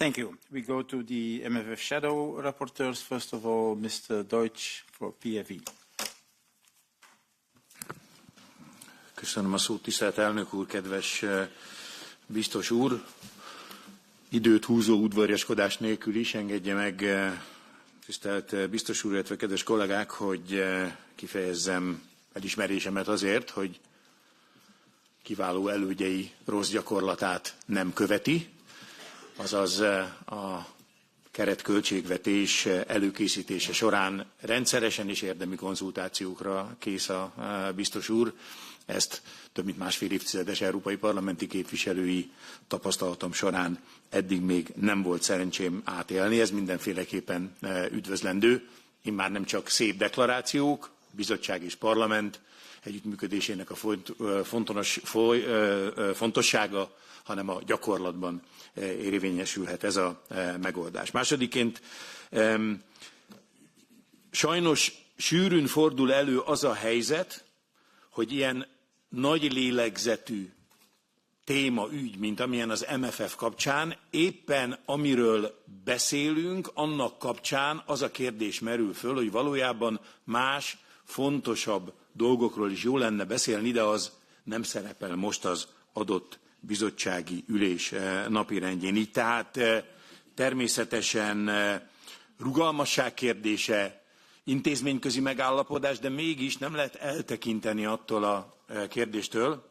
Thank you. We go to the MFF shadow rapporteurs. First of all, Mr. Deutsch for PFE. Köszönöm a szót, tisztelt elnök úr, kedves biztos úr. Időt húzó udvariaskodás nélkül is engedje meg, tisztelt biztos úr, illetve kedves kollégák, hogy kifejezzem elismerésemet azért, hogy kiváló elődjei rossz gyakorlatát nem követi, azaz a keretköltségvetés előkészítése során rendszeresen és érdemi konzultációkra kész a biztos úr. Ezt több mint másfél évtizedes európai parlamenti képviselői tapasztalatom során eddig még nem volt szerencsém átélni. Ez mindenféleképpen üdvözlendő. Immár nem csak szép deklarációk, bizottság és parlament együttműködésének a fontossága, hanem a gyakorlatban érvényesülhet ez a megoldás. Másodikként sajnos sűrűn fordul elő az a helyzet, hogy ilyen nagy lélegzetű téma, ügy, mint amilyen az MFF kapcsán, éppen amiről beszélünk, annak kapcsán az a kérdés merül föl, hogy valójában más, fontosabb dolgokról is jó lenne beszélni, de az nem szerepel most az adott bizottsági ülés napirendjén. Így tehát természetesen rugalmasság kérdése, intézményközi megállapodás, de mégis nem lehet eltekinteni attól a kérdéstől,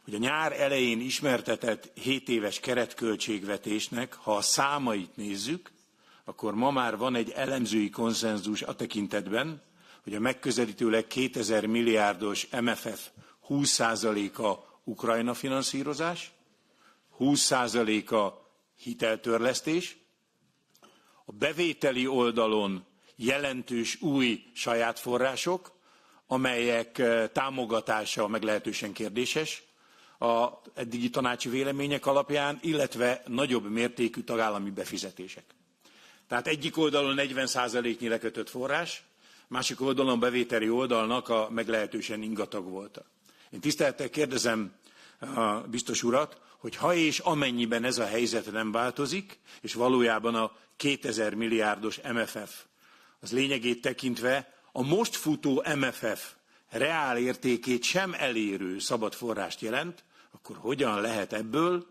hogy a nyár elején ismertetett 7 éves keretköltségvetésnek, ha a számait nézzük, akkor ma már van egy elemzői konszenzus a tekintetben, hogy a megközelítőleg 2000 milliárdos MFF 20%-a Ukrajna finanszírozás, 20%-a hiteltörlesztés, a bevételi oldalon jelentős új saját források, amelyek támogatása meglehetősen kérdéses az eddigi tanácsi vélemények alapján, illetve nagyobb mértékű tagállami befizetések. Tehát egyik oldalon 40%-nyi lekötött forrás, másik oldalon a bevételi oldalnak a meglehetősen ingatag volt. Én tisztelettel kérdezem a biztos urat, hogy ha és amennyiben ez a helyzet nem változik, és valójában a 2000 milliárdos MFF az lényegét tekintve a most futó MFF reál értékét sem elérő szabad forrást jelent, akkor hogyan lehet ebből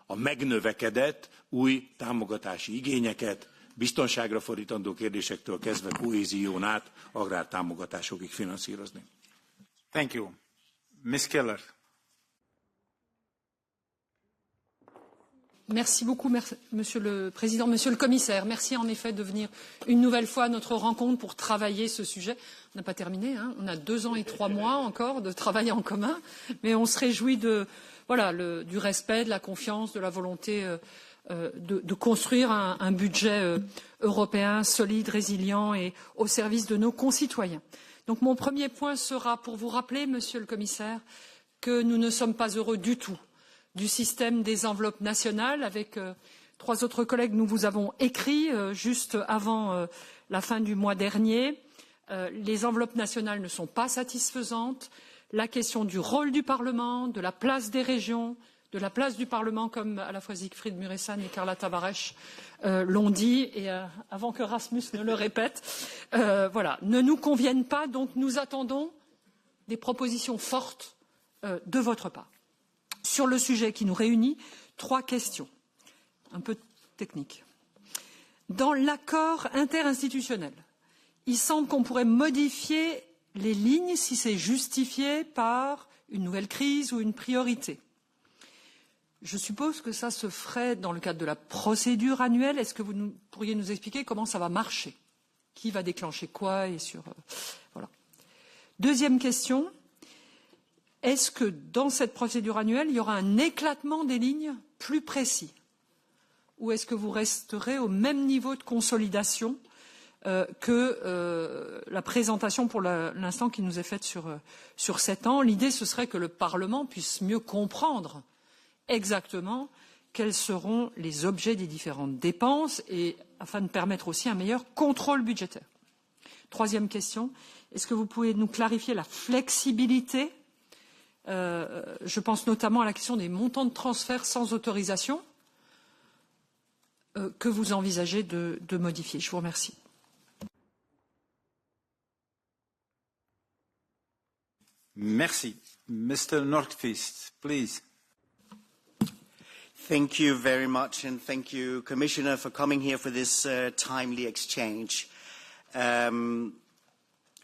a megnövekedett új támogatási igényeket, biztonságra fordítandó kérdésektől kezdve kohézión át agrártámogatásokig finanszírozni? Thank you. Ms. Keller. Merci beaucoup, Monsieur le Président, Monsieur le Commissaire. Merci en effet de venir une nouvelle fois à notre rencontre pour travailler ce sujet. On n'a pas terminé, hein. On a 2 ans et 3 mois encore de travail en commun, mais on se réjouit du respect, de la confiance, de la volonté de construire un budget européen solide, résilient et au service de nos concitoyens. Donc mon premier point sera pour vous rappeler, Monsieur le Commissaire, que nous ne sommes pas heureux du tout du système des enveloppes nationales. Avec 3 autres collègues, nous vous avons écrit juste avant la fin du mois dernier. Les enveloppes nationales ne sont pas satisfaisantes. La question du rôle du Parlement, de la place des régions, de la place du Parlement, comme à la fois Siegfried Mureşan et Carla Tavares l'ont dit, et avant que Rasmus ne le répète, ne nous conviennent pas. Donc nous attendons des propositions fortes de votre part. Sur le sujet qui nous réunit, 3 questions, un peu techniques. Dans l'accord interinstitutionnel, il semble qu'on pourrait modifier les lignes si c'est justifié par une nouvelle crise ou une priorité. Je suppose que ça se ferait dans le cadre de la procédure annuelle. Est-ce que vous pourriez nous expliquer comment ça va marcher? Qui va déclencher quoi et sur voilà. Deuxième question. Est-ce que dans cette procédure annuelle, il y aura un éclatement des lignes plus précis? Ou est-ce que vous resterez au même niveau de consolidation que la présentation pour l'instant qui nous est faite sur 7 ans? L'idée, ce serait que le Parlement puisse mieux comprendre exactement quels seront les objets des différentes dépenses et afin de permettre aussi un meilleur contrôle budgétaire. Troisième question, est-ce que vous pouvez nous clarifier la flexibilité? Je pense notamment à la question des montants de transfert sans autorisation. que vous envisagez de modifier. Je vous remercie. Merci. Mr. Nordqvist, please. Thank you very much, and thank you, Commissioner, for coming here for this timely exchange.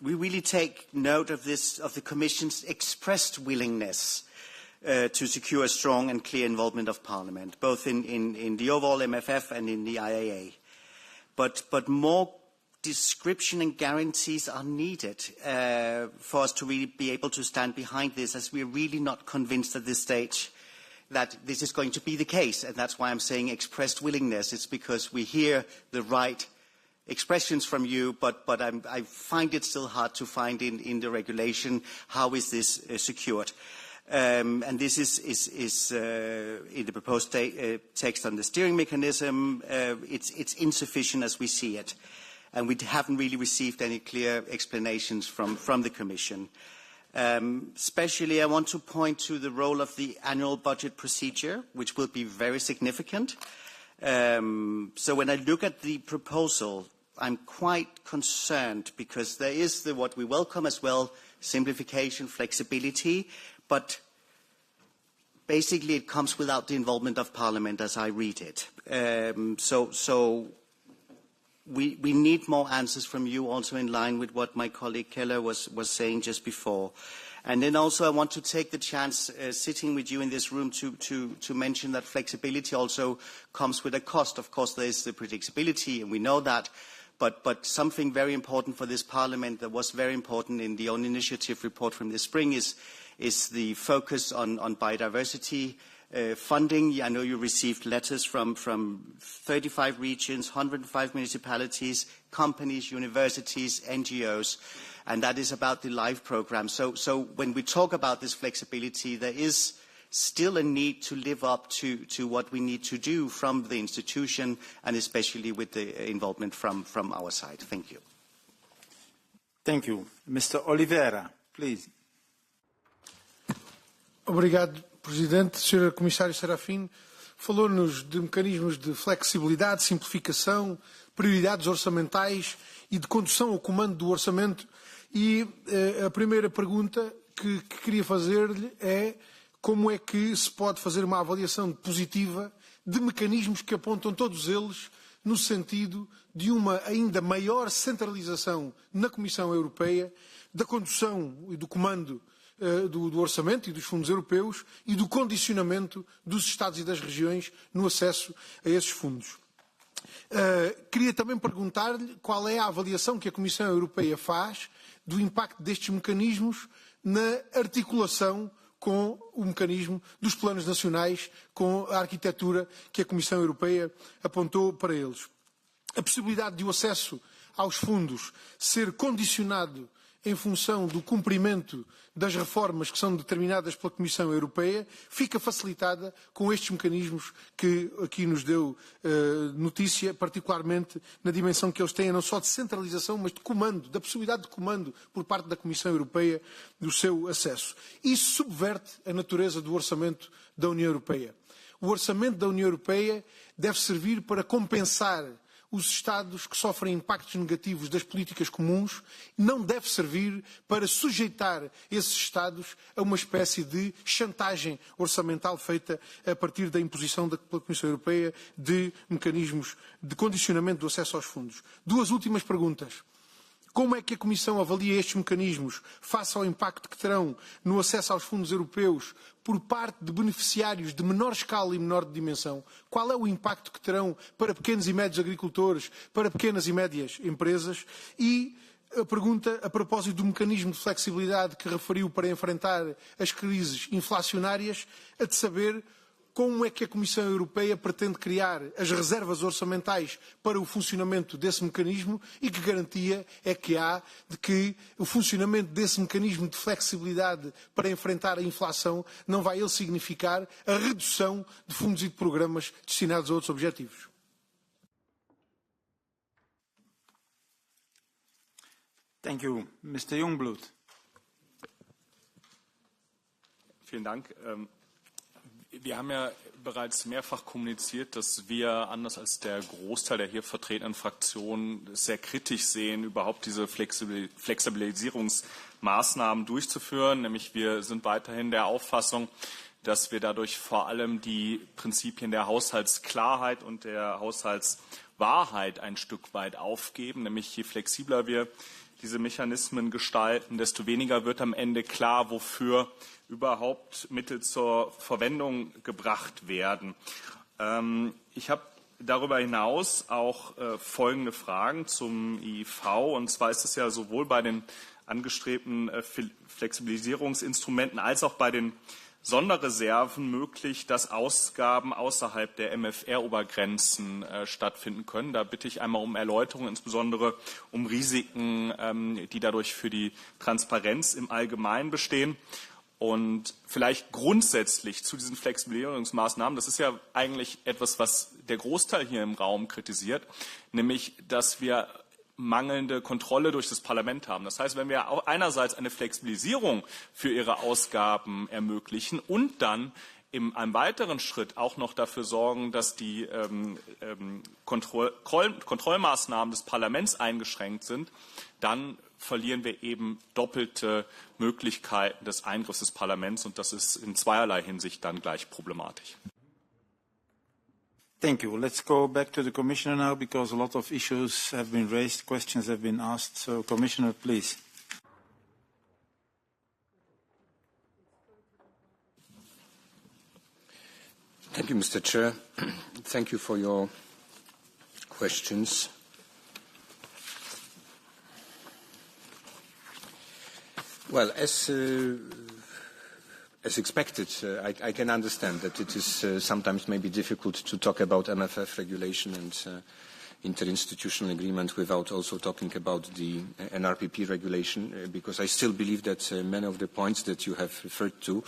We really take note of the Commission's expressed willingness to secure a strong and clear involvement of Parliament, both in the overall MFF and in the IAA. But more description and guarantees are needed for us to really be able to stand behind this, as we're really not convinced at this stage that this is going to be the case. And that's why I'm saying expressed willingness. It's because we hear the right expressions from you, but I find it still hard to find in the regulation how is this secured. And this is in the proposed text on the steering mechanism. It's insufficient as we see it. And we haven't really received any clear explanations from the Commission. Especially, I want to point to the role of the annual budget procedure, which will be very significant. So when I look at the proposal, I'm quite concerned because there is what we welcome as well, simplification, flexibility, but basically it comes without the involvement of Parliament as I read it. So we need more answers from you, also in line with what my colleague Keller was saying just before. And then also I want to take the chance, sitting with you in this room, to mention that flexibility also comes with a cost. Of course, there is the predictability, and we know that. But something very important for this Parliament that was very important in the own initiative report from this spring is the focus on biodiversity funding. I know you received letters from 35 regions, 105 municipalities, companies, universities, NGOs, and that is about the LIFE program. So when we talk about this flexibility, there is still a need to live up to what we need to do from the institution, and especially with the involvement from our side. Thank you. Thank you. Mr. Oliveira, please. Obrigado, Presidente. Sr. Comissário Serafin, falou-nos de mecanismos de flexibilidade, simplificação, prioridades orçamentais e de condução ao comando do orçamento. E a primeira pergunta que queria fazer-lhe é como é que se pode fazer uma avaliação positiva de mecanismos que apontam todos eles no sentido de uma ainda maior centralização na Comissão Europeia, da condução e do comando do orçamento e dos fundos europeus e do condicionamento dos Estados e das regiões no acesso a esses fundos. Queria também perguntar-lhe qual é a avaliação que a Comissão Europeia faz do impacto destes mecanismos na articulação com o mecanismo dos planos nacionais, com a arquitetura que a Comissão Europeia apontou para eles. A possibilidade de o acesso aos fundos ser condicionado em função do cumprimento das reformas que são determinadas pela Comissão Europeia, fica facilitada com estes mecanismos que aqui nos deu notícia, particularmente na dimensão que eles têm, não só de centralização, mas de comando, da possibilidade de comando por parte da Comissão Europeia do seu acesso. Isso subverte a natureza do orçamento da União Europeia. O orçamento da União Europeia deve servir para compensar os Estados que sofrem impactos negativos das políticas comuns, não deve servir para sujeitar esses Estados a uma espécie de chantagem orçamental feita a partir da imposição pela Comissão Europeia de mecanismos de condicionamento do acesso aos fundos. Duas últimas perguntas. Como é que a Comissão avalia estes mecanismos face ao impacto que terão no acesso aos fundos europeus por parte de beneficiários de menor escala e menor dimensão? Qual é o impacto que terão para pequenos e médios agricultores, para pequenas e médias empresas? E a pergunta a propósito do mecanismo de flexibilidade que referiu para enfrentar as crises inflacionárias, a de saber como é que a Comissão Europeia pretende criar as reservas orçamentais para o funcionamento desse mecanismo e que garantia é que há de que o funcionamento desse mecanismo de flexibilidade para enfrentar a inflação não vai ele significar a redução de fundos e de programas destinados a outros objetivos. Thank you. Mr. Jungblut. Vielen Dank. Wir haben ja bereits mehrfach kommuniziert, dass wir, anders als der Großteil der hier vertretenen Fraktionen, sehr kritisch sehen, überhaupt diese Flexibilisierungsmaßnahmen durchzuführen. Nämlich wir sind weiterhin der Auffassung, dass wir dadurch vor allem die Prinzipien der Haushaltsklarheit und der Haushaltswahrheit ein Stück weit aufgeben. Nämlich je flexibler wir diese Mechanismen gestalten, desto weniger wird am Ende klar, wofür überhaupt Mittel zur Verwendung gebracht werden. Ich habe darüber hinaus auch folgende Fragen zum IV. Und zwar ist es ja sowohl bei den angestrebten Flexibilisierungsinstrumenten als auch bei den Sonderreserven möglich, dass Ausgaben außerhalb der MFR-Obergrenzen stattfinden können. Da bitte ich einmal um Erläuterung, insbesondere um Risiken, die dadurch für die Transparenz im Allgemeinen bestehen. Und vielleicht grundsätzlich zu diesen Flexibilisierungsmaßnahmen, das ist ja eigentlich etwas, was der Großteil hier im Raum kritisiert, nämlich, dass wir mangelnde Kontrolle durch das Parlament haben. Das heißt, wenn wir auch einerseits eine Flexibilisierung für ihre Ausgaben ermöglichen und dann in einem weiteren Schritt auch noch dafür sorgen, dass die Kontrollmaßnahmen des Parlaments eingeschränkt sind, dann verlieren wir eben doppelte Möglichkeiten des Eingriffs des Parlaments, und das ist in zweierlei Hinsicht dann gleich problematisch. Thank you. Let's go back to the Commissioner now, because a lot of issues have been raised, questions have been asked. So, Commissioner, please. Thank you, Mr. Chair. Thank you for your questions. Well, as expected, I can understand that it is sometimes maybe difficult to talk about MFF regulation and interinstitutional agreement without also talking about the NRPP regulation, because I still believe that many of the points that you have referred to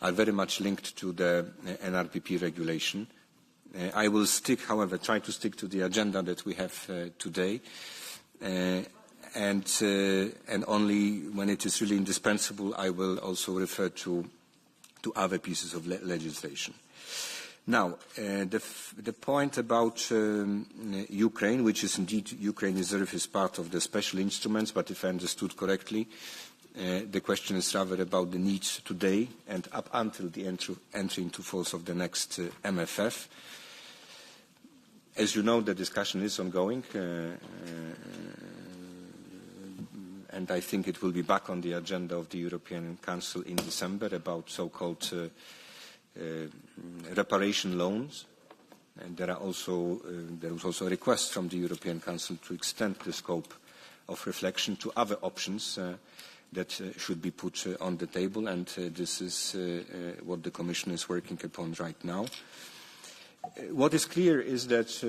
are very much linked to the NRPP regulation. I will stick, however, try to stick to the agenda that we have today. And only when it is really indispensable, I will also refer to other pieces of legislation. Now, the point about Ukraine, which is indeed Ukraine reserve, is part of the special instruments, but if I understood correctly, the question is rather about the needs today and up until the entry into force of the next MFF. As you know, the discussion is ongoing. And I think it will be back on the agenda of the European Council in December about so-called reparation loans. And there was also a request from the European Council to extend the scope of reflection to other options that should be put on the table, and this is what the Commission is working upon right now. What is clear is that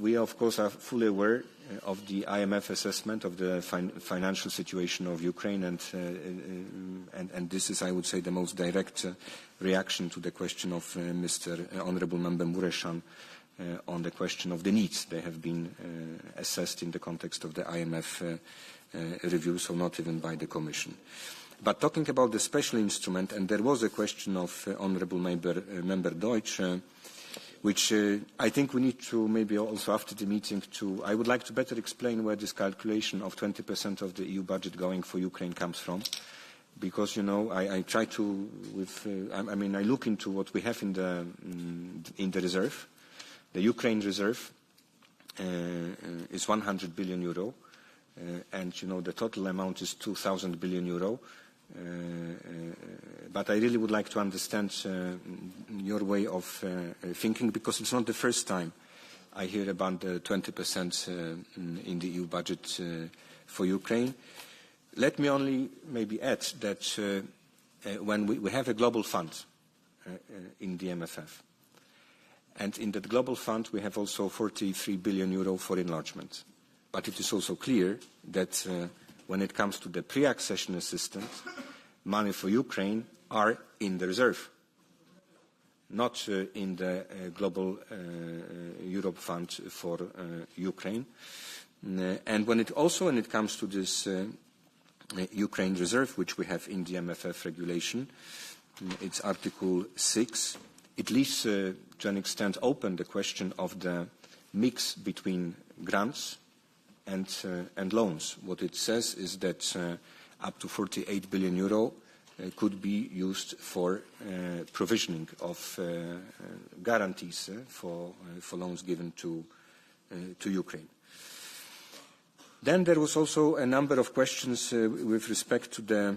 we, of course, are fully aware of the IMF assessment of the financial situation of Ukraine, and this is, I would say, the most direct reaction to the question of Mr. Honourable Member Mureşan on the question of the needs. They have been assessed in the context of the IMF review, so not even by the Commission. But talking about the special instrument, and there was a question of Honourable Member Deutsch, which I think we need to maybe also after the meeting I would like to better explain where this calculation of 20% of the EU budget going for Ukraine comes from. Because, you know, I try to, I look into what we have in the reserve. The Ukraine reserve is 100 billion euro, and, you know, the total amount is 2,000 billion euro. But I really would like to understand your way of thinking, because it's not the first time I hear about the 20% in the EU budget for Ukraine. Let me only maybe add that when we have a global fund in the MFF, and in that global fund we have also 43 billion euro for enlargement. But it is also clear that when it comes to the pre-accession assistance, money for Ukraine are in the reserve, not in the Global Europe Fund for Ukraine. And when it comes to this Ukraine reserve, which we have in the MFF regulation, it's Article 6. It leaves, to an extent, open the question of the mix between grants and loans. What it says is that up to 48 billion euro could be used for provisioning of guarantees for loans given to Ukraine. Then there was also a number of questions with respect to the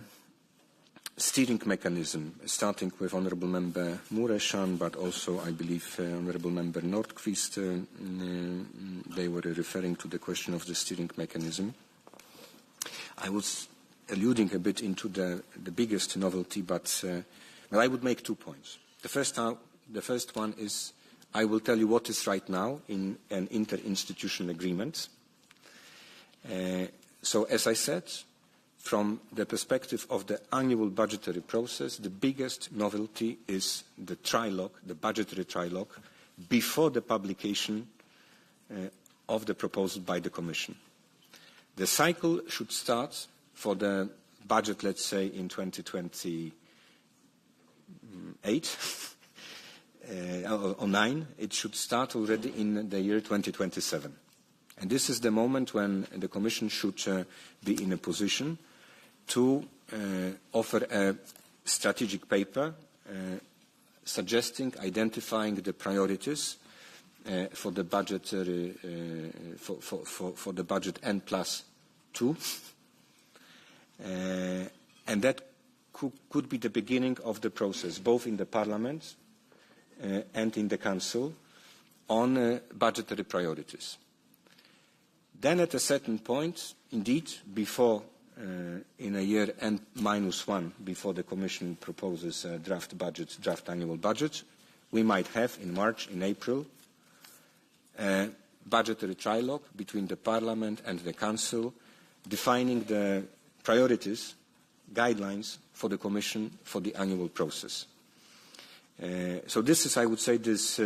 steering mechanism, starting with Honourable Member Mureşan, but also, I believe, Honourable Member Nordqvist. They were referring to the question of the steering mechanism. I was alluding a bit into the biggest novelty, but I would make 2 points. The first one is I will tell you what is right now in an interinstitutional agreement. So, as I said, from the perspective of the annual budgetary process, the biggest novelty is the trilogue, the budgetary trilogue, before the publication of the proposal by the Commission. The cycle should start for the budget, let's say, in 2028 or 9. It should start already in the year 2027. And this is the moment when the Commission should be in a position to offer a strategic paper suggesting, identifying the priorities for the budget for the budget N+2, and that could be the beginning of the process, both in the Parliament and in the Council, on budgetary priorities. Then at a certain point, indeed, before, in a year N-1, before the Commission proposes a draft annual budget, we might have in March, in April, a budgetary trilogue between the Parliament and the Council, defining the priorities, guidelines for the Commission for the annual process. So this is, I would say, this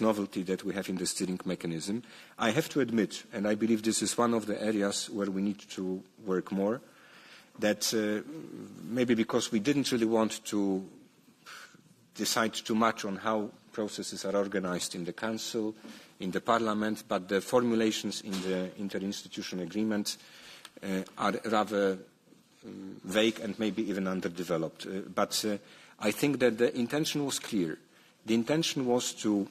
novelty that we have in the steering mechanism. I have to admit, and I believe this is one of the areas where we need to work more, that maybe because we didn't really want to decide too much on how processes are organized in the Council, in the Parliament, but the formulations in the interinstitutional agreement are rather vague and maybe even underdeveloped. But I think that the intention was clear. The intention was to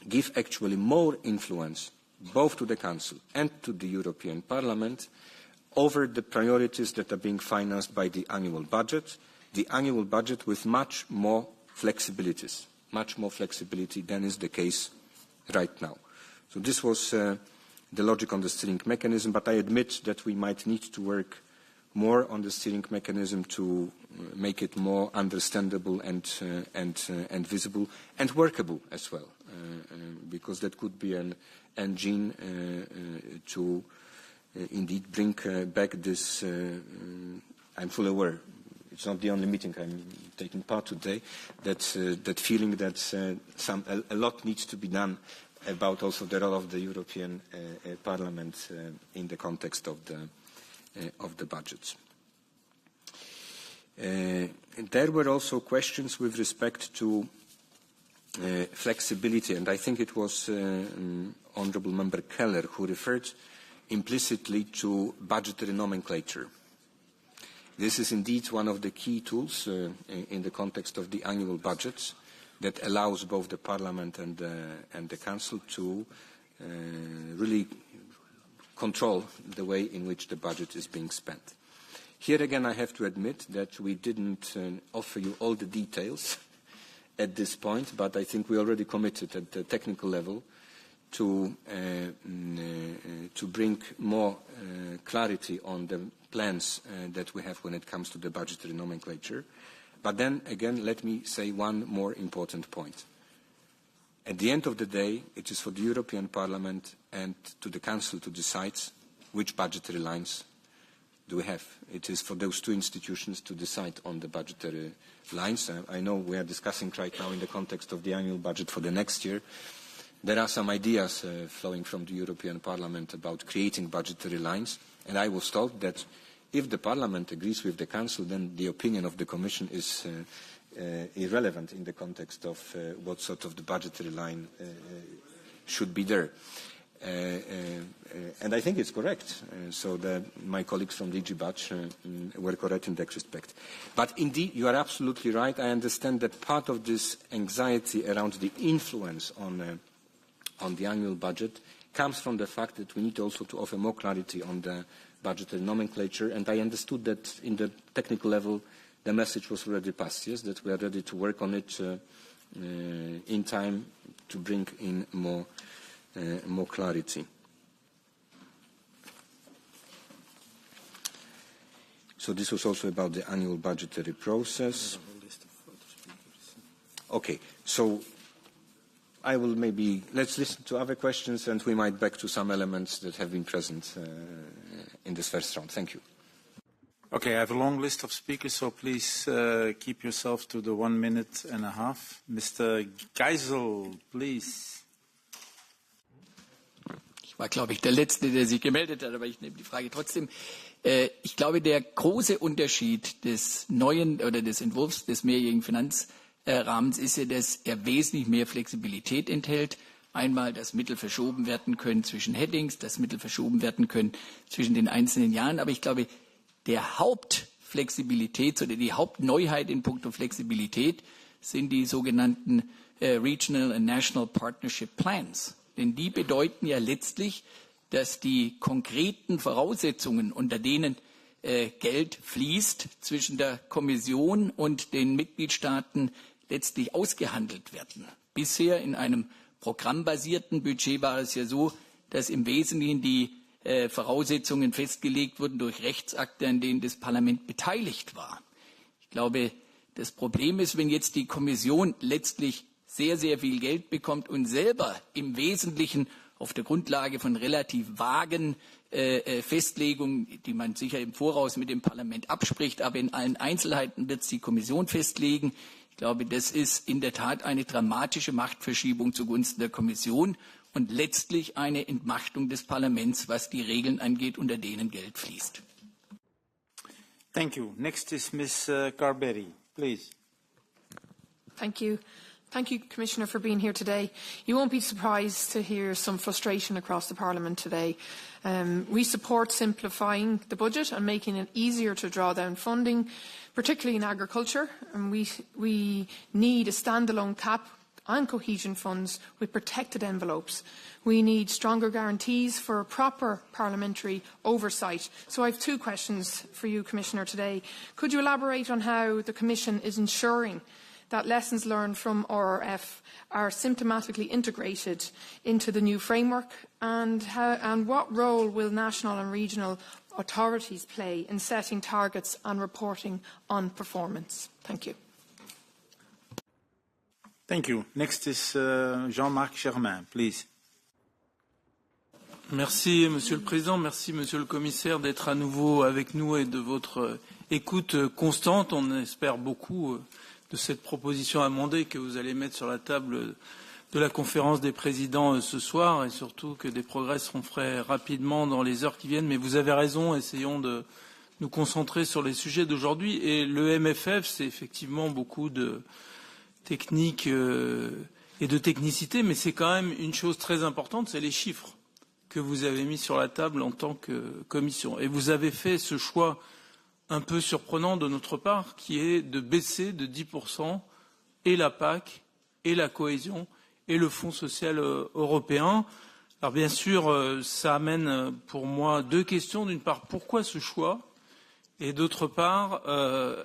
give actually more influence both to the Council and to the European Parliament over the priorities that are being financed by the annual budget with much more flexibility than is the case right now. So this was the logic on the steering mechanism, but I admit that we might need to work more on the steering mechanism to make it more understandable and visible and workable as well, because that could be an engine to indeed bring back this. I'm fully aware. It's not the only meeting I'm taking part today. That feeling that a lot needs to be done about also the role of the European Parliament in the context of the budget. There were also questions with respect to flexibility, and I think it was Honourable Member Keller who referred implicitly to budgetary nomenclature. This is indeed one of the key tools in the context of the annual budget that allows both the Parliament and the Council to really control the way in which the budget is being spent. Here again, I have to admit that we didn't offer you all the details at this point, but I think we already committed at the technical level to bring more clarity on the plans that we have when it comes to the budgetary nomenclature. But then again, let me say one more important point. At the end of the day, it is for the European Parliament and to the Council to decide which budgetary lines do we have. It is for those two institutions to decide on the budgetary lines. I know we are discussing right now in the context of the annual budget for the next year. There are some ideas flowing from the European Parliament about creating budgetary lines, and I was told that if the Parliament agrees with the Council, then the opinion of the Commission is irrelevant in the context of what sort of the budgetary line should be there. And I think it's correct. So my colleagues from DG BUDG were correct in that respect. But indeed, you are absolutely right. I understand that part of this anxiety around the influence on the annual budget comes from the fact that we need also to offer more clarity on the budgetary nomenclature. And I understood that in the technical level, the message was already passed, yes, that we are ready to work on it in time to bring in more clarity. So this was also about the annual budgetary process. Okay, so I will let's listen to other questions and we might back to some elements that have been present in this first round. Thank you. Okay, I have a long list of speakers, so please keep yourself to the 1 minute and a half. Mr. Geisel, please. Ich war, glaube ich, der Letzte, der sich gemeldet hat, aber ich nehme die Frage trotzdem. Ich glaube, der große Unterschied des neuen oder des Entwurfs des mehrjährigen Finanzrahmens ist ja, dass er wesentlich mehr Flexibilität enthält. Einmal, dass Mittel verschoben werden können zwischen Headings, dass Mittel verschoben werden können zwischen den einzelnen Jahren. Aber ich glaube, der Hauptflexibilität oder die Hauptneuheit in puncto Flexibilität sind die sogenannten Regional and National Partnership Plans. Denn die bedeuten ja letztlich, dass die konkreten Voraussetzungen, unter denen Geld fließt, zwischen der Kommission und den Mitgliedstaaten letztlich ausgehandelt werden. Bisher in einem programmbasierten Budget war es ja so, dass im Wesentlichen die Voraussetzungen festgelegt wurden durch Rechtsakte, an denen das Parlament beteiligt war. Ich glaube, das Problem ist, wenn jetzt die Kommission letztlich sehr, sehr viel Geld bekommt und selber im Wesentlichen auf der Grundlage von relativ vagen Festlegungen, die man sicher im Voraus mit dem Parlament abspricht, aber in allen Einzelheiten wird es die Kommission festlegen. Ich glaube, das ist in der Tat eine dramatische Machtverschiebung zugunsten der Kommission und letztlich eine Entmachtung des Parlaments, was die Regeln angeht, unter denen Geld fließt. Thank you. Next is Ms. Carberry, please. Thank you. Thank you, Commissioner, for being here today. You won't be surprised to hear some frustration across the Parliament today. We support simplifying the budget and making it easier to draw down funding, particularly in agriculture. And we need a standalone cap and cohesion funds with protected envelopes. We need stronger guarantees for proper parliamentary oversight. So I have two questions for you, Commissioner, today. Could you elaborate on how the Commission is ensuring that lessons learned from RRF are symptomatically integrated into the new framework, and what role will national and regional authorities play in setting targets and reporting on performance? Thank you. Thank you. Next is Jean-Marc Germain, please. Merci, Monsieur le Président. Merci, Monsieur le Commissaire, d'être à nouveau avec nous et de votre écoute constante. On espère beaucoup de cette proposition amendée que vous allez mettre sur la table de la conférence des présidents ce soir, et surtout que des progrès seront faits rapidement dans les heures qui viennent. Mais vous avez raison, essayons de nous concentrer sur les sujets d'aujourd'hui. Et le MFF, c'est effectivement beaucoup de technique et de technicité, mais c'est quand même une chose très importante, c'est les chiffres que vous avez mis sur la table en tant que commission. Et vous avez fait ce choix un peu surprenant de notre part, qui est de baisser de 10% et la PAC, et la cohésion, et le Fonds social européen. Alors bien sûr, ça amène pour moi deux questions. D'une part, pourquoi ce choix ? Et d'autre part,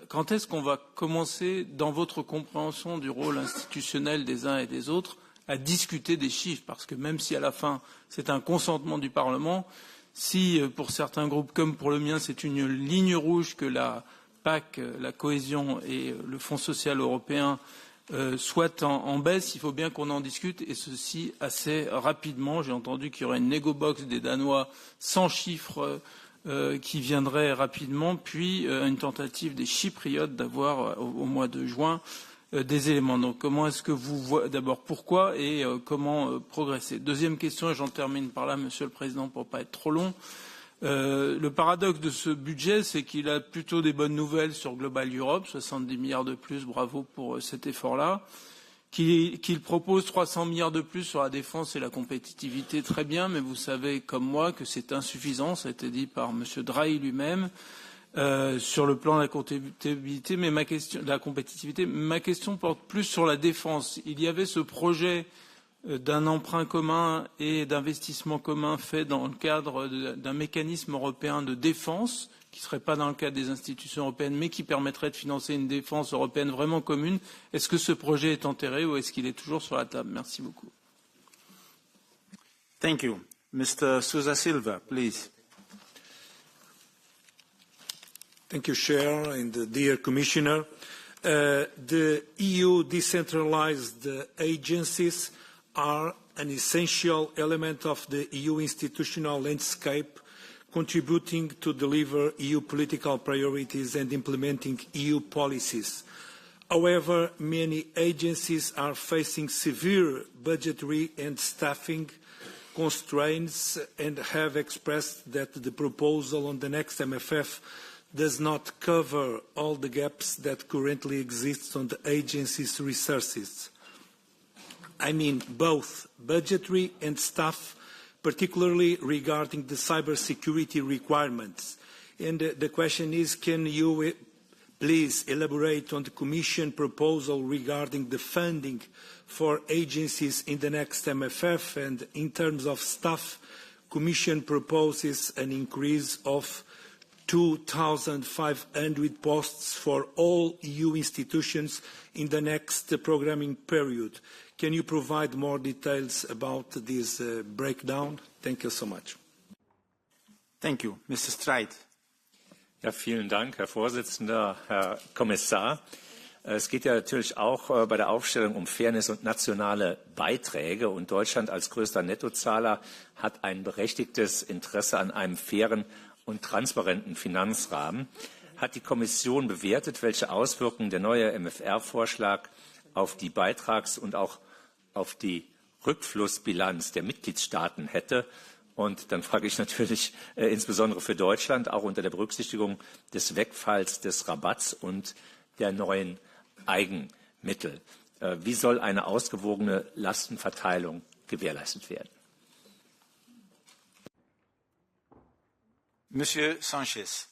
quand est-ce qu'on va commencer, dans votre compréhension du rôle institutionnel des uns et des autres, à discuter des chiffres ? Parce que même si à la fin c'est un consentement du Parlement, si pour certains groupes comme pour le mien c'est une ligne rouge que la PAC, la cohésion et le Fonds social européen soient en baisse, il faut bien qu'on en discute, et ceci assez rapidement. J'ai entendu qu'il y aurait une négo-box des Danois sans chiffres qui viendrait rapidement, puis une tentative des Chypriotes d'avoir au mois de juin des éléments. Donc comment est-ce que vous voyez, d'abord pourquoi et comment progresser? Deuxième question, et j'en termine par là, Monsieur le Président, pour ne pas être trop long. Le paradoxe de ce budget, c'est qu'il a plutôt des bonnes nouvelles sur Global Europe, 70 milliards de plus, bravo pour cet effort-là. Qu'il propose 300 milliards de plus sur la défense et la compétitivité, très bien, mais vous savez comme moi que c'est insuffisant, ça a été dit par M. Draghi lui-même, sur le plan de la compétitivité, ma question porte plus sur la défense. Il y avait ce projet d'un emprunt commun et d'investissement commun fait dans le cadre d'un mécanisme européen de défense, qui ne serait pas dans le cadre des institutions européennes, mais qui permettrait de financer une défense européenne vraiment commune. Est-ce que ce projet est enterré ou est-ce qu'il est toujours sur la table? Merci beaucoup. Thank you. Mr. Sousa Silva, please. Thank you, Chair, and dear Commissioner. The EU decentralized agencies are an essential element of the EU institutional landscape, contributing to deliver EU political priorities and implementing EU policies. However, many agencies are facing severe budgetary and staffing constraints and have expressed that the proposal on the next MFF does not cover all the gaps that currently exist on the agency's resources. I mean both budgetary and staff, particularly regarding the cybersecurity requirements. And the question is, can you please elaborate on the Commission proposal regarding the funding for agencies in the next MFF? And in terms of staff, Commission proposes an increase of 2,500 posts for all EU institutions in the next programming period. Can you provide more details about this breakdown? Thank you so much. Thank you. Mr. Streit. Ja, vielen Dank, Herr Vorsitzender, Herr Kommissar. Es geht ja natürlich auch bei der Aufstellung um Fairness und nationale Beiträge. Und Deutschland als größter Nettozahler hat ein berechtigtes Interesse an einem fairen und transparenten Finanzrahmen. Hat die Kommission bewertet, welche Auswirkungen der neue MFR-Vorschlag auf die Beitrags- und auch auf die Rückflussbilanz der Mitgliedstaaten hätte? Und dann frage ich natürlich insbesondere für Deutschland, auch unter der Berücksichtigung des Wegfalls des Rabatts und der neuen Eigenmittel. Wie soll eine ausgewogene Lastenverteilung gewährleistet werden? Monsieur Sanchez.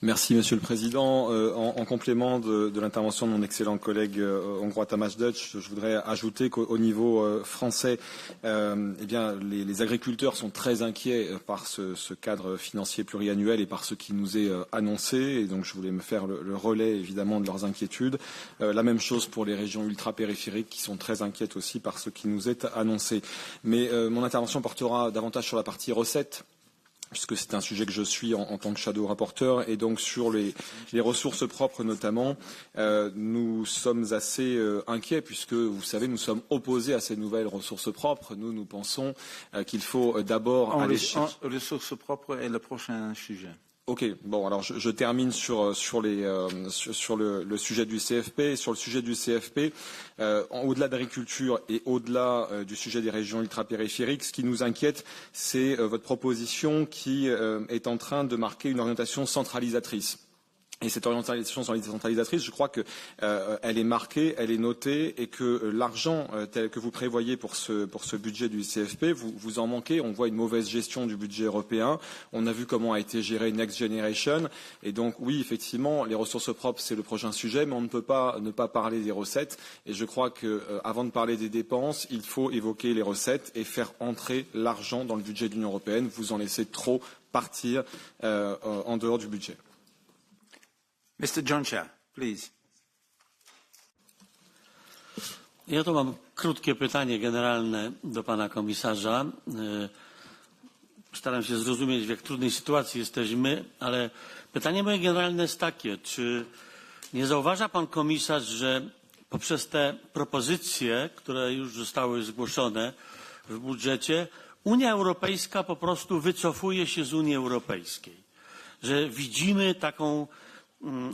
Merci, Monsieur le Président. En complément de l'intervention de mon excellent collègue hongrois Tamás Deutsch, je voudrais ajouter qu'au niveau français, eh bien, les agriculteurs sont très inquiets par ce cadre financier pluriannuel et par ce qui nous est annoncé. Et donc, je voulais me faire le relais, évidemment, de leurs inquiétudes. La même chose pour les régions ultrapériphériques qui sont très inquiètes aussi par ce qui nous est annoncé. Mais mon intervention portera davantage sur la partie recettes, puisque c'est un sujet que je suis en tant que shadow rapporteur, et donc sur les ressources propres notamment, nous sommes assez inquiets, puisque vous savez, nous sommes opposés à ces nouvelles ressources propres. Nous pensons qu'il faut d'abord aller chercher. Ressources propres est le prochain sujet. Ok, bon, alors je termine sur le sujet du CFP. Sur le sujet du CFP, au-delà de l'agriculture et au-delà du sujet des régions ultrapériphériques, ce qui nous inquiète, c'est votre proposition qui est en train de marquer une orientation centralisatrice. Et cette orientation centralisatrice, je crois que elle est marquée, elle est notée, et que l'argent tel que vous prévoyez pour ce budget du CFP, vous en manquez. On voit une mauvaise gestion du budget européen. On a vu comment a été géré Next Generation. Et donc, oui, effectivement, les ressources propres, c'est le prochain sujet, mais on ne peut pas ne pas parler des recettes. Et je crois que, avant de parler des dépenses, il faut évoquer les recettes et faire entrer l'argent dans le budget de l'Union européenne. Vous en laissez trop partir en dehors du budget. Mr. Joncia, please. Ja tu mam krótkie pytanie generalne do pana komisarza. Staram się zrozumieć, w jak trudnej sytuacji jesteśmy, ale pytanie moje generalne jest takie, czy nie zauważa pan komisarz, że poprzez te propozycje, które już zostały zgłoszone w budżecie, Unia Europejska po prostu wycofuje się z Unii Europejskiej, że widzimy taką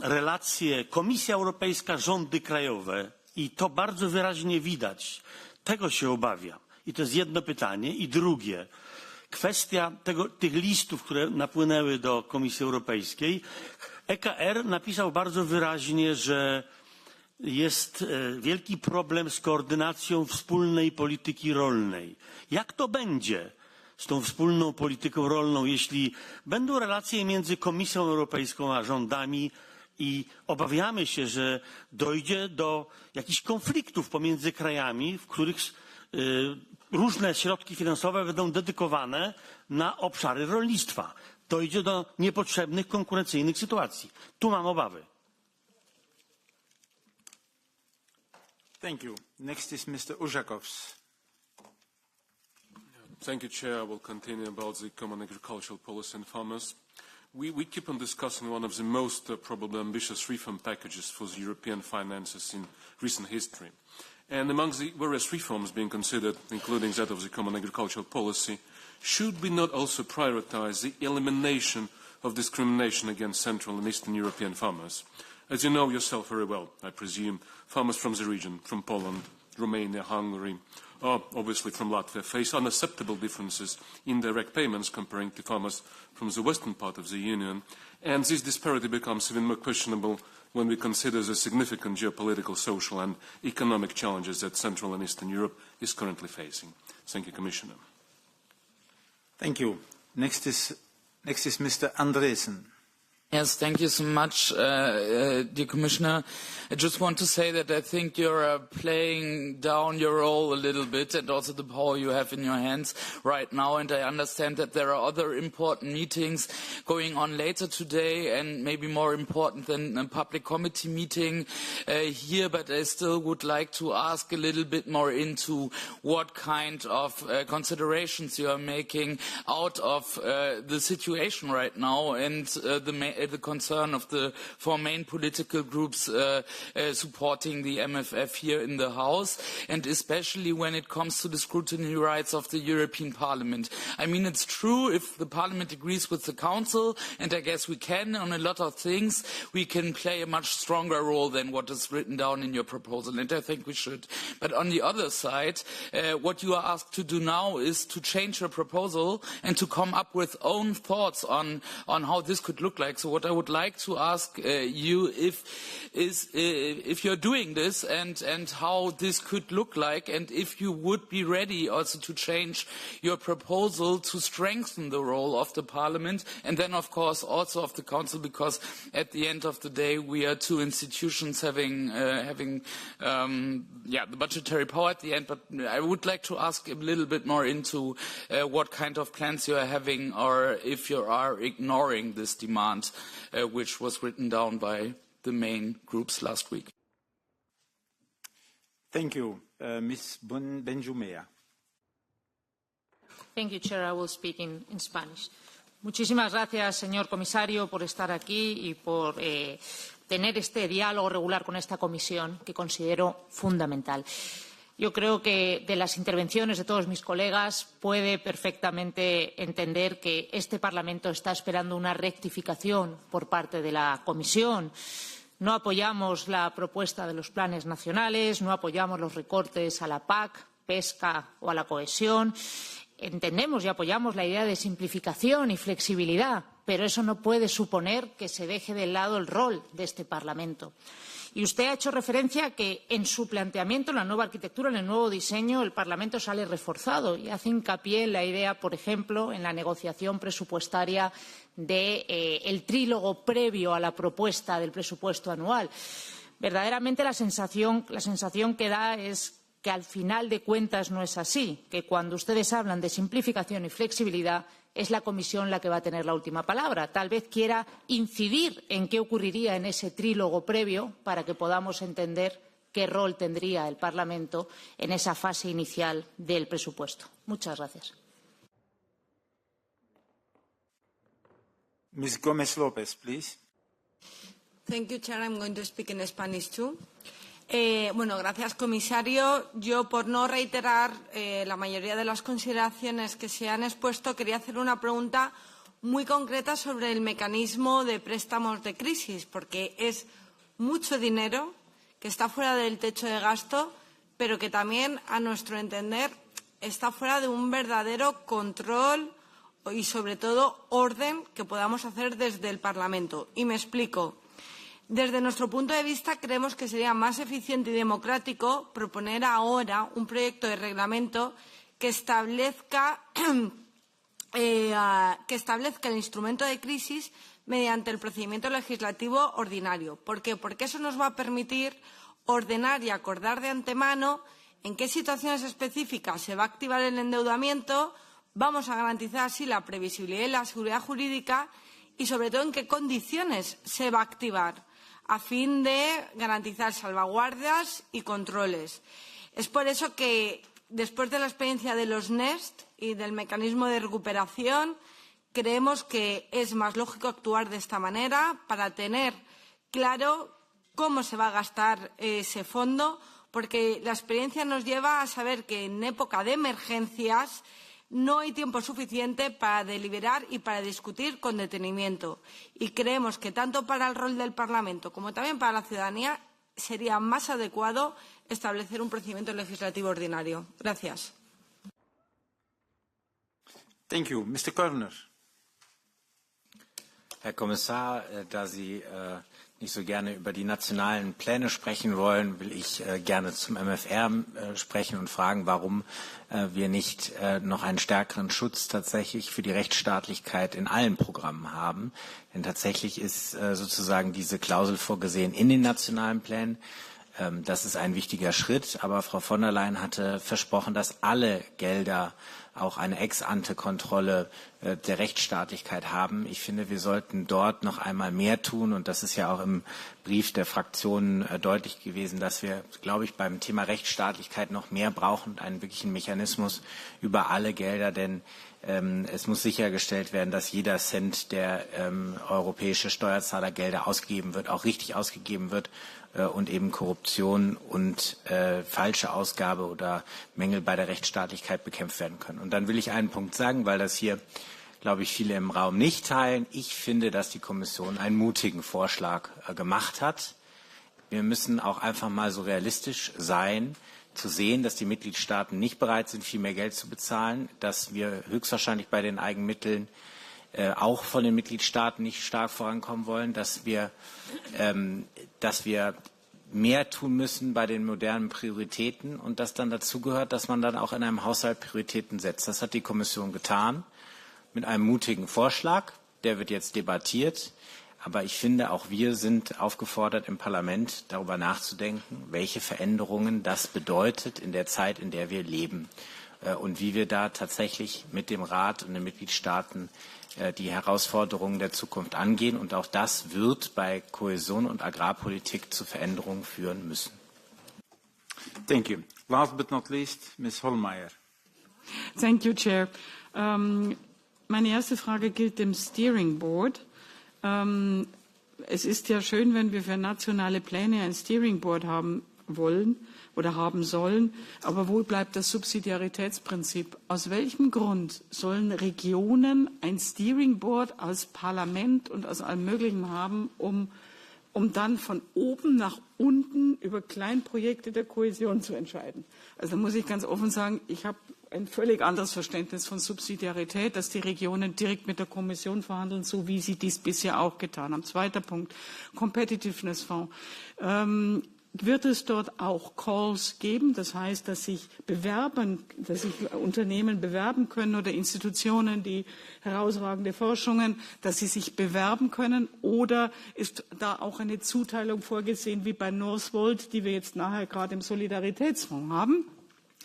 relacje Komisja Europejska, rządy krajowe i to bardzo wyraźnie widać. Tego się obawiam. I to jest jedno pytanie. I drugie, Kwestia tych listów, które napłynęły do Komisji Europejskiej. EKR napisał bardzo wyraźnie, że jest wielki problem z koordynacją wspólnej polityki rolnej. Jak to będzie z tą wspólną polityką rolną, jeśli będą relacje między Komisją Europejską a rządami i obawiamy się, że dojdzie do jakichś konfliktów pomiędzy krajami, w których różne środki finansowe będą dedykowane na obszary rolnictwa. Dojdzie do niepotrzebnych konkurencyjnych sytuacji. Tu mam obawy. Thank you. Next is Mr. Ujakovs. Thank you, Chair. I will continue about the Common Agricultural Policy and farmers. We keep on discussing one of the most probably ambitious reform packages for the European finances in recent history. And among the various reforms being considered, including that of the Common Agricultural Policy, should we not also prioritize the elimination of discrimination against Central and Eastern European farmers? As you know yourself very well, I presume, farmers from the region, from Poland, Romania, Hungary, or obviously from Latvia, face unacceptable differences in direct payments comparing to farmers from the western part of the Union, and this disparity becomes even more questionable when we consider the significant geopolitical, social and economic challenges that Central and Eastern Europe is currently facing. Thank you, Commissioner. Thank you. Next is Mr. Andresen. Yes, thank you so much, dear Commissioner. I just want to say that I think you're playing down your role a little bit and also the power you have in your hands right now. And I understand that there are other important meetings going on later today and maybe more important than a public committee meeting here. But I still would like to ask a little bit more into what kind of considerations you are making out of the situation right now and the concern of the four main political groups supporting the MFF here in the House, and especially when it comes to the scrutiny rights of the European Parliament. I mean, it's true if the Parliament agrees with the Council, and I guess we can on a lot of things, we can play a much stronger role than what is written down in your proposal, and I think we should. But on the other side, what you are asked to do now is to change your proposal and to come up with own thoughts on how this could look like. So what I would like to ask you if you're doing this and how this could look like, and if you would be ready also to change your proposal to strengthen the role of the Parliament and then of course also of the Council, because at the end of the day we are two institutions having the budgetary power at the end. But I would like to ask a little bit more into what kind of plans you are having, or if you are ignoring this demand which was written down by the main groups last week. Thank you. Ms. Benjumea. Thank you, Chair. I will speak in Spanish. Muchísimas gracias, señor comisario, por estar aquí y por tener este diálogo regular con esta comisión, que considero fundamental. Yo creo que de las intervenciones de todos mis colegas puede perfectamente entender que este Parlamento está esperando una rectificación por parte de la Comisión. No apoyamos la propuesta de los planes nacionales, no apoyamos los recortes a la PAC, pesca o a la cohesión. Entendemos y apoyamos la idea de simplificación y flexibilidad, pero eso no puede suponer que se deje de lado el rol de este Parlamento. Y usted ha hecho referencia a que en su planteamiento, en la nueva arquitectura, en el nuevo diseño, el Parlamento sale reforzado y hace hincapié en la idea, por ejemplo, en la negociación presupuestaria del trílogo previo a la propuesta del presupuesto anual. Verdaderamente la sensación que da es que al final de cuentas no es así, que cuando ustedes hablan de simplificación y flexibilidad es la Comisión la que va a tener la última palabra. Tal vez quiera incidir en qué ocurriría en ese trílogo previo para que podamos entender qué rol tendría el Parlamento en esa fase inicial del presupuesto. Muchas gracias. Ms. Gomez Lopez, please. Thank you, Chair. I'm going to speak in Spanish too. Gracias, comisario. Yo, por no reiterar la mayoría de las consideraciones que se han expuesto, quería hacer una pregunta muy concreta sobre el mecanismo de préstamos de crisis, porque es mucho dinero que está fuera del techo de gasto, pero que también, a nuestro entender, está fuera de un verdadero control y sobre todo orden que podamos hacer desde el Parlamento. Y me explico. Desde nuestro punto de vista, creemos que sería más eficiente y democrático proponer ahora un proyecto de reglamento que establezca el instrumento de crisis mediante el procedimiento legislativo ordinario. ¿Por qué? Porque eso nos va a permitir ordenar y acordar de antemano en qué situaciones específicas se va a activar el endeudamiento, vamos a garantizar así la previsibilidad y la seguridad jurídica y, sobre todo, en qué condiciones se va a activar, a fin de garantizar salvaguardias y controles. Es por eso que, después de la experiencia de los NEST y del mecanismo de recuperación, creemos que es más lógico actuar de esta manera para tener claro cómo se va a gastar ese fondo, porque la experiencia nos lleva a saber que en época de emergencias no hay tiempo suficiente para deliberar y para discutir con detenimiento. Y creemos que tanto para el rol del Parlamento como también para la ciudadanía sería más adecuado establecer un procedimiento legislativo ordinario. Gracias. Thank you. Mr. Körner. Herr Kommissar, da Sie nicht so gerne über die nationalen Pläne sprechen wollen, will ich gerne zum MFR sprechen und fragen, warum wir nicht noch einen stärkeren Schutz tatsächlich für die Rechtsstaatlichkeit in allen Programmen haben. Denn tatsächlich ist sozusagen diese Klausel vorgesehen in den nationalen Plänen. Das ist ein wichtiger Schritt, aber Frau von der Leyen hatte versprochen, dass alle Gelder auch eine Ex-ante-Kontrolle der Rechtsstaatlichkeit haben. Ich finde, wir sollten dort noch einmal mehr tun und das ist ja auch im Brief der Fraktionen deutlich gewesen, dass wir, glaube ich, beim Thema Rechtsstaatlichkeit noch mehr brauchen, einen wirklichen Mechanismus über alle Gelder, denn es muss sichergestellt werden, dass jeder Cent, der europäische Steuerzahlergelder ausgegeben wird, auch richtig ausgegeben wird und eben Korruption und falsche Ausgabe oder Mängel bei der Rechtsstaatlichkeit bekämpft werden können. Und dann will ich einen Punkt sagen, weil das hier, glaube ich, viele im Raum nicht teilen. Ich finde, dass die Kommission einen mutigen Vorschlag gemacht hat. Wir müssen auch einfach mal so realistisch sein, zu sehen, dass die Mitgliedstaaten nicht bereit sind, viel mehr Geld zu bezahlen, dass wir höchstwahrscheinlich bei den Eigenmitteln auch von den Mitgliedstaaten nicht stark vorankommen wollen, dass wir mehr tun müssen bei den modernen Prioritäten und dass dann dazu gehört, dass man dann auch in einem Haushalt Prioritäten setzt. Das hat die Kommission getan mit einem mutigen Vorschlag. Der wird jetzt debattiert. Aber ich finde, auch wir sind aufgefordert, im Parlament darüber nachzudenken, welche Veränderungen das bedeutet in der Zeit, in der wir leben und wie wir da tatsächlich mit dem Rat und den Mitgliedstaaten die Herausforderungen der Zukunft angehen. Und auch das wird bei Kohäsion und Agrarpolitik zu Veränderungen führen müssen. Thank you. Last but not least, Ms. Hohlmeier. Thank you, Chair. Meine erste Frage gilt dem Steering Board. Es ist ja schön, wenn wir für nationale Pläne ein Steering Board haben wollen oder haben sollen. Aber wo bleibt das Subsidiaritätsprinzip? Aus welchem Grund sollen Regionen ein Steering Board als Parlament und aus allem Möglichen haben, um dann von oben nach unten über Kleinprojekte der Kohäsion zu entscheiden? Also da muss ich ganz offen sagen, ich habe ein völlig anderes Verständnis von Subsidiarität, dass die Regionen direkt mit der Kommission verhandeln, so wie sie dies bisher auch getan haben. Zweiter Punkt, Competitiveness Fonds. Wird es dort auch Calls geben? Das heißt, dass sich Unternehmen bewerben können oder Institutionen, die herausragende Forschungen, dass sie sich bewerben können? Oder ist da auch eine Zuteilung vorgesehen wie bei Northvolt, die wir jetzt nachher gerade im Solidaritätsfonds haben?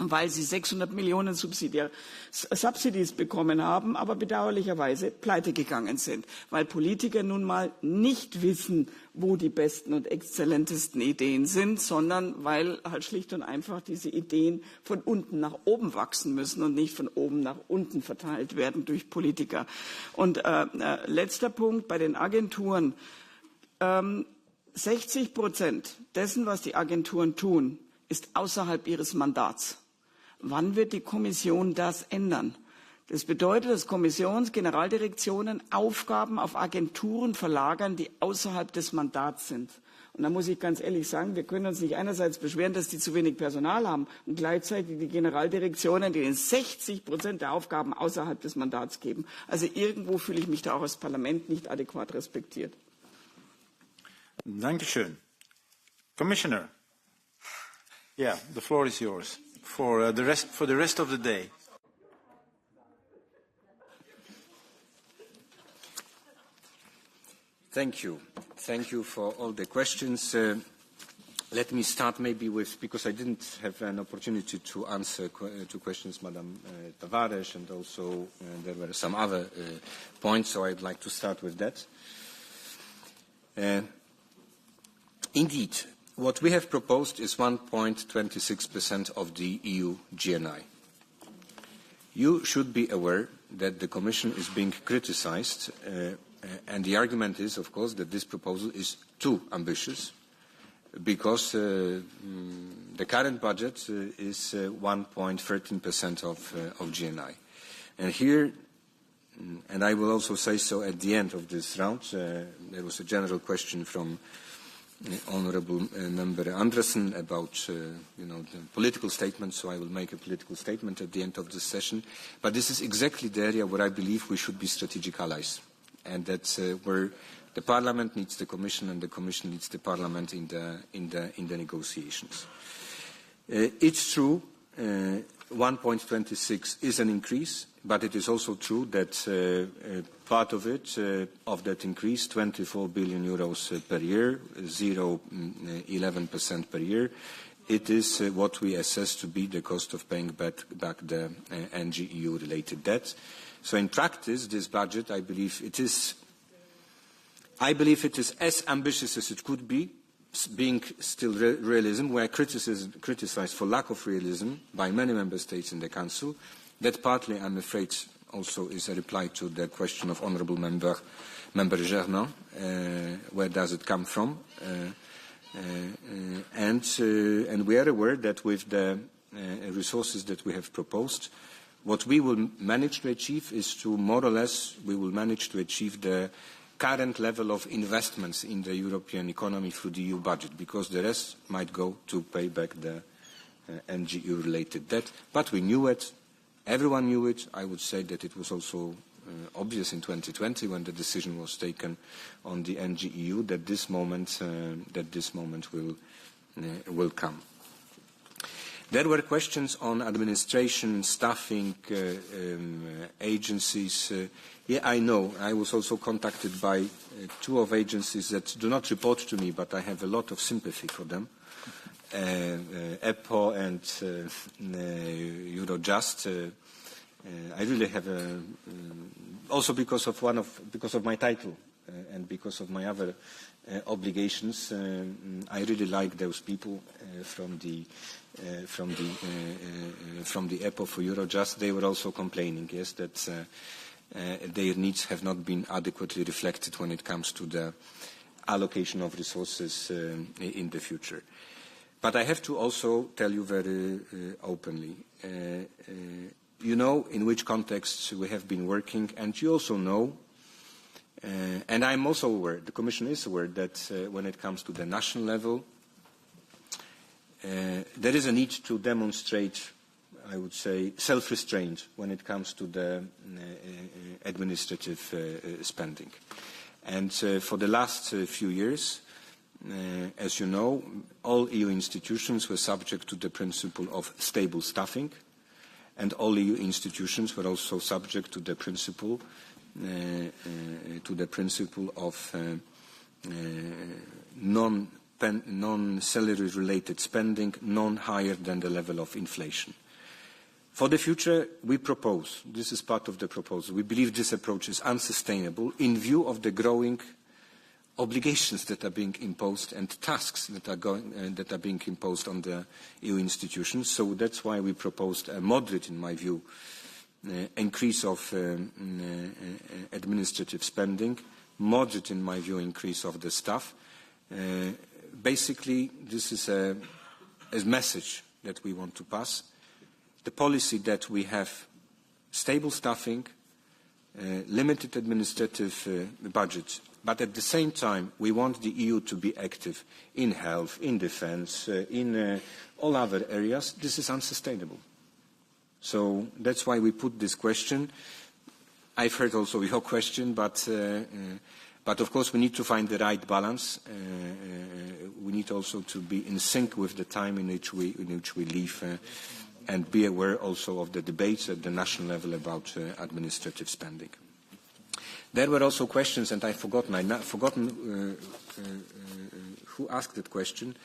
Weil sie 600 Millionen Subsidies bekommen haben, aber bedauerlicherweise pleite gegangen sind, weil Politiker nun mal nicht wissen, wo die besten und exzellentesten Ideen sind, sondern weil halt schlicht und einfach diese Ideen von unten nach oben wachsen müssen und nicht von oben nach unten verteilt werden durch Politiker. Und letzter Punkt bei den Agenturen. 60% dessen, was die Agenturen tun, ist außerhalb ihres Mandats. Wann wird die Kommission das ändern? Das bedeutet, dass Generaldirektionen Aufgaben auf Agenturen verlagern, die außerhalb des Mandats sind. Und Und da muss ich ganz ehrlich sagen, wir können uns nicht einerseits beschweren, dass die zu wenig Personal haben und gleichzeitig die Generaldirektionen, denen 60% der Aufgaben außerhalb des Mandats geben. Also irgendwo fühle ich mich da auch als Parlament nicht adäquat respektiert. Dankeschön. Commissioner. Yeah, the floor is yours for the rest of the day. Thank you. Thank you for all the questions. Let me start maybe with, because I didn't have an opportunity to answer to questions, Madam Tavares, and also there were some other points, so I'd like to start with that. Indeed, what we have proposed is 1.26% of the EU GNI. You should be aware that the Commission is being criticized, and the argument is, of course, that this proposal is too ambitious, because the current budget is 1.13% of GNI. And here, and I will also say so at the end of this round, there was a general question from Honourable Member Andresen about the political statement, so I will make a political statement at the end of this session. But this is exactly the area where I believe we should be strategic allies, and that's where the Parliament needs the Commission and the Commission needs the Parliament in the negotiations. It's true, 1.26 is an increase, but it is also true that part of it, of that increase, 24 billion euros per year, 0.11% per year, it is what we assess to be the cost of paying back the NGEU-related debt. So in practice, this budget, I believe it is as ambitious as it could be, being still realism. We are criticized for lack of realism by many member states in the Council. That partly, I'm afraid, also is a reply to the question of Honourable Member Germain. Where does it come from? And we are aware that with the resources that we have proposed, what we will manage to achieve is to more or less, we will manage to achieve the current level of investments in the European economy through the EU budget, because the rest might go to pay back the NGEU-related debt. But we knew it. Everyone knew it. I would say that it was also obvious in 2020 when the decision was taken on the NGEU that this moment will come. There were questions on administration, staffing, agencies. Yeah, I know. I was also contacted by two of agencies that do not report to me, but I have a lot of sympathy for them. EPO and Eurojust. I really have also because of my title and because of my other obligations. I really like those people from the EPO for Eurojust. They were also complaining, yes, that their needs have not been adequately reflected when it comes to the allocation of resources in the future. But I have to also tell you very openly, you know in which context we have been working, and you also know, and I'm also aware, the Commission is aware that when it comes to the national level, there is a need to demonstrate, I would say, self-restraint when it comes to the administrative spending. And for the last few years, as you know, all EU institutions were subject to the principle of stable staffing, and all EU institutions were also subject to the principle of non-salary related spending, none higher than the level of inflation. For the future, we propose, this is part of the proposal, we believe this approach is unsustainable in view of the growing obligations that are being imposed and tasks that are being imposed on the EU institutions. So that's why we proposed a moderate, in my view, increase of administrative spending, moderate, in my view, increase of the staff. Basically, this is a message that we want to pass. The policy that we have stable staffing, limited administrative budget, but at the same time we want the EU to be active in health, in defence, in all other areas, this is unsustainable. So that's why we put this question. I've heard also your question, but of course we need to find the right balance. We need also to be in sync with the time in which we live and be aware also of the debates at the national level about administrative spending. There were also questions, and I've forgotten who asked that question,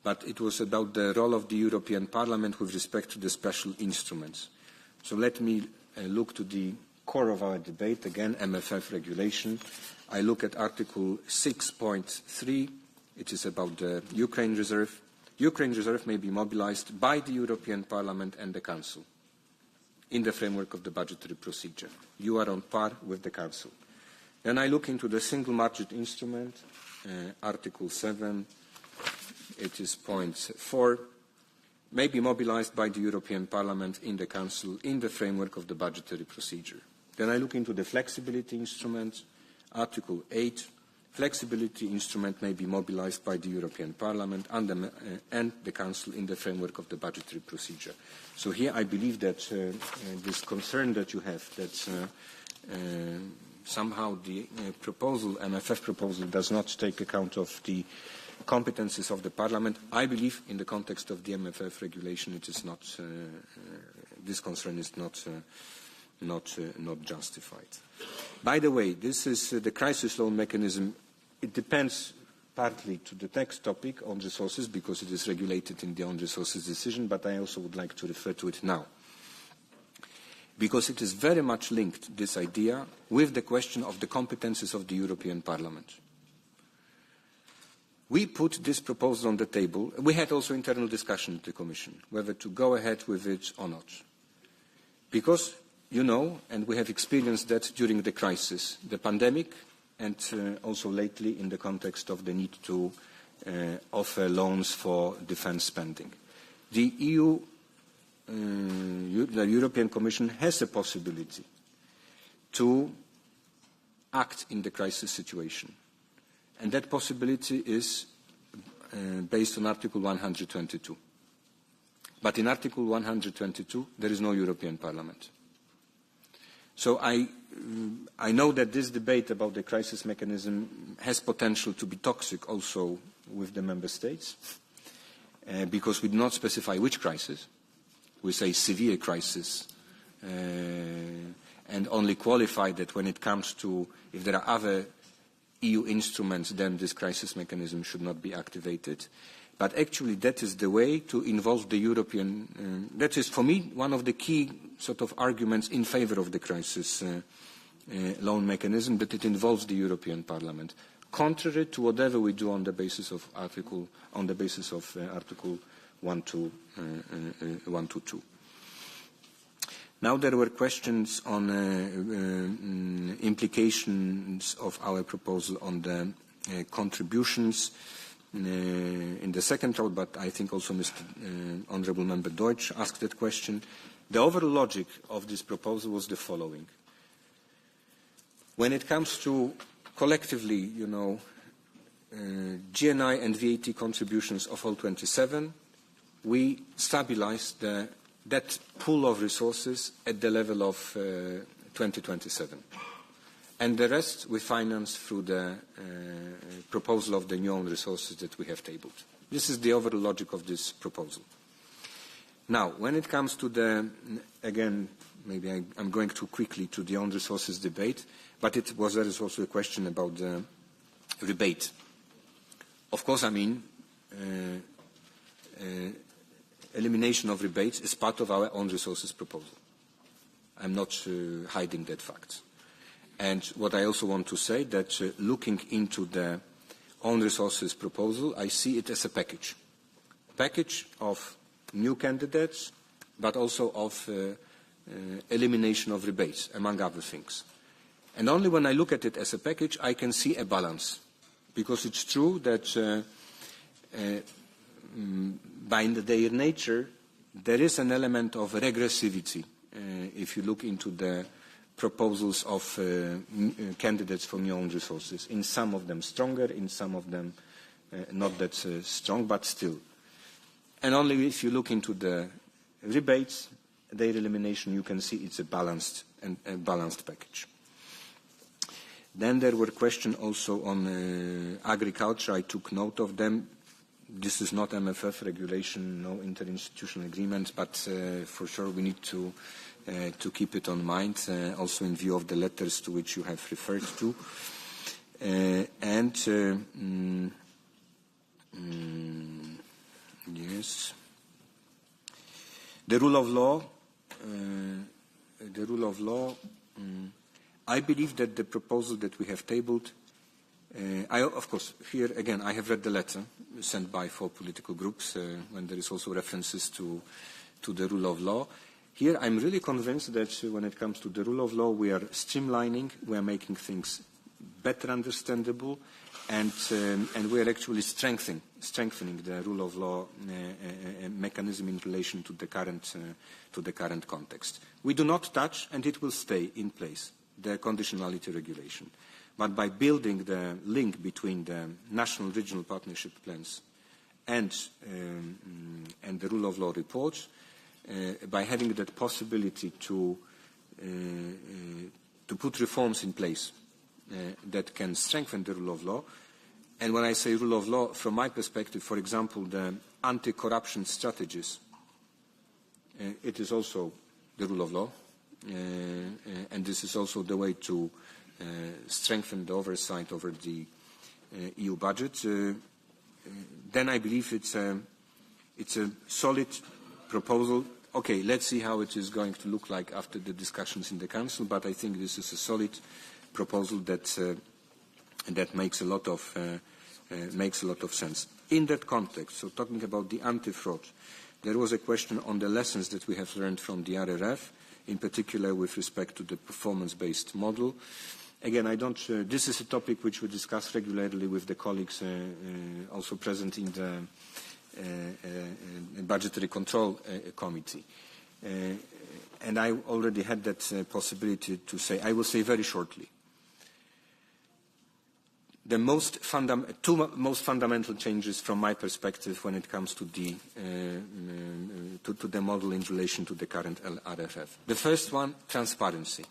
but it was about the role of the European Parliament with respect to the special instruments. So let me look to the core of our debate, again, MFF regulation. I look at Article 6.3. It is about the Ukraine Reserve. Ukraine Reserve may be mobilized by the European Parliament and the Council in the framework of the budgetary procedure. You are on par with the Council. Then I look into the single market instrument, Article 7. It is point 4, may be mobilized by the European Parliament in the Council in the framework of the budgetary procedure. Then I look into the flexibility instrument, Article 8. Flexibility instrument may be mobilized by the European Parliament and the Council in the framework of the budgetary procedure. So here I believe that this concern that you have, that somehow the MFF proposal does not take account of the competences of the Parliament, I believe in the context of the MFF regulation it is not, this concern is not justified. By the way, this is the crisis loan mechanism. It depends partly to the next topic, own resources, because it is regulated in the own resources decision, but I also would like to refer to it now. Because it is very much linked, this idea, with the question of the competences of the European Parliament. We put this proposal on the table. We had also internal discussion at the Commission, whether to go ahead with it or not. Because, you know, and we have experienced that during the crisis, the pandemic, and also lately in the context of the need to offer loans for defence spending. The the European Commission has a possibility to act in the crisis situation. And that possibility is based on Article 122. But in Article 122, there is no European Parliament. So I know that this debate about the crisis mechanism has potential to be toxic also with the Member States, because we do not specify which crisis. We say severe crisis, and only qualify that when it comes to, if there are other EU instruments, then this crisis mechanism should not be activated. But actually that is the way to involve the European, that is for me one of the key sort of arguments in favour of the crisis loan mechanism, that it involves the European Parliament, contrary to whatever we do on the basis of Article 122. Now there were questions on implications of our proposal on the contributions in the second round, but I think also Mr. Honourable Member Deutsch asked that question. The overall logic of this proposal was the following. When it comes to collectively, you know, GNI and VAT contributions of all 27, we stabilized that pool of resources at the level of 2027. And the rest we finance through the proposal of the new own resources that we have tabled. This is the overall logic of this proposal. Now, when it comes to the, again, maybe I'm going too quickly to the own resources debate, but there is also a question about the rebate. Of course, I mean, elimination of rebates is part of our own resources proposal. I'm not hiding that fact. And what I also want to say that looking into the own resources proposal, I see it as a package of new candidates, but also of elimination of rebates, among other things. And only when I look at it as a package, I can see a balance. Because it's true that by their nature, there is an element of regressivity if you look into the proposals of candidates for new own resources. In some of them stronger, in some of them not that strong, but still. And only if you look into the rebates, their elimination, you can see it's a balanced package. Then there were questions also on agriculture. I took note of them. This is not MFF regulation, no interinstitutional agreement, but for sure we need to keep it on mind, also in view of the letters to which you have referred to. Yes. The rule of law. I believe that the proposal that we have tabled, of course, here again, I have read the letter sent by 4 political groups, when there is also references to the rule of law. Here, I'm really convinced that when it comes to the rule of law, we are streamlining, we are making things better understandable, and we are actually strengthening the rule of law mechanism in relation to the current context. We do not touch, and it will stay in place, the conditionality regulation. But by building the link between the national regional partnership plans and the rule of law reports, by having that possibility to put reforms in place that can strengthen the rule of law. And when I say rule of law, from my perspective, for example, the anti-corruption strategies, it is also the rule of law, and this is also the way to strengthen the oversight over the EU budget. Then I believe it's a solid proposal. Okay, let's see how it is going to look like after the discussions in the Council, but I think this is a solid proposal that makes a lot of sense. In that context, so talking about the anti-fraud, there was a question on the lessons that we have learned from the RRF, in particular with respect to the performance-based model. Again, this is a topic which we discuss regularly with the colleagues also present in the Budgetary Control Committee. And I already had that possibility to say, I will say very shortly, the two most fundamental changes from my perspective when it comes to the model in relation to the current RFF. The first one, transparency.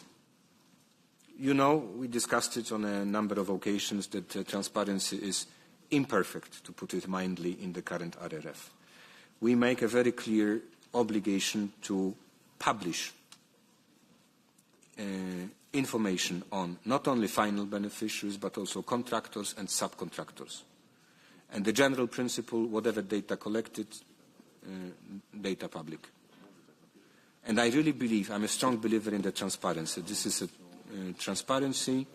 You know, we discussed it on a number of occasions that transparency is imperfect, to put it mildly, in the current RRF. We make a very clear obligation to publish information on not only final beneficiaries but also contractors and subcontractors. And the general principle, whatever data collected, data public. And I really believe, I'm a strong believer in the transparency. This is a transparency.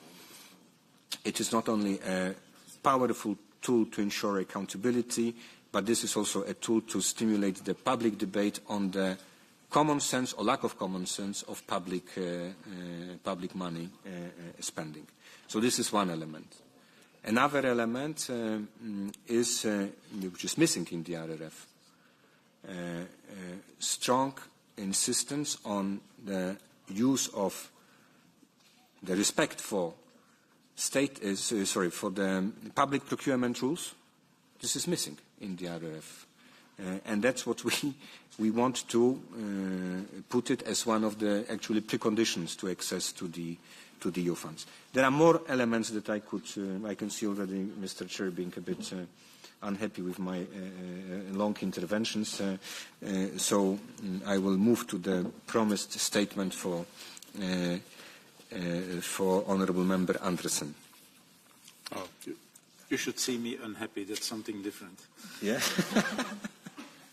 It is not only a powerful tool to ensure accountability, but this is also a tool to stimulate the public debate on the common sense or lack of common sense of public money spending. So this is one element. Another element is, which is missing in the RRF, strong insistence on the use of the respect for for the public procurement rules. This is missing in the RRF. And that's what we want to put it as one of the actually preconditions to access to the EU funds. There are more elements that I can see already Mr. Chair being a bit unhappy with my long interventions. So I will move to the promised statement for Honourable Member Andresen. Oh, you should see me unhappy. That's something different. Yeah.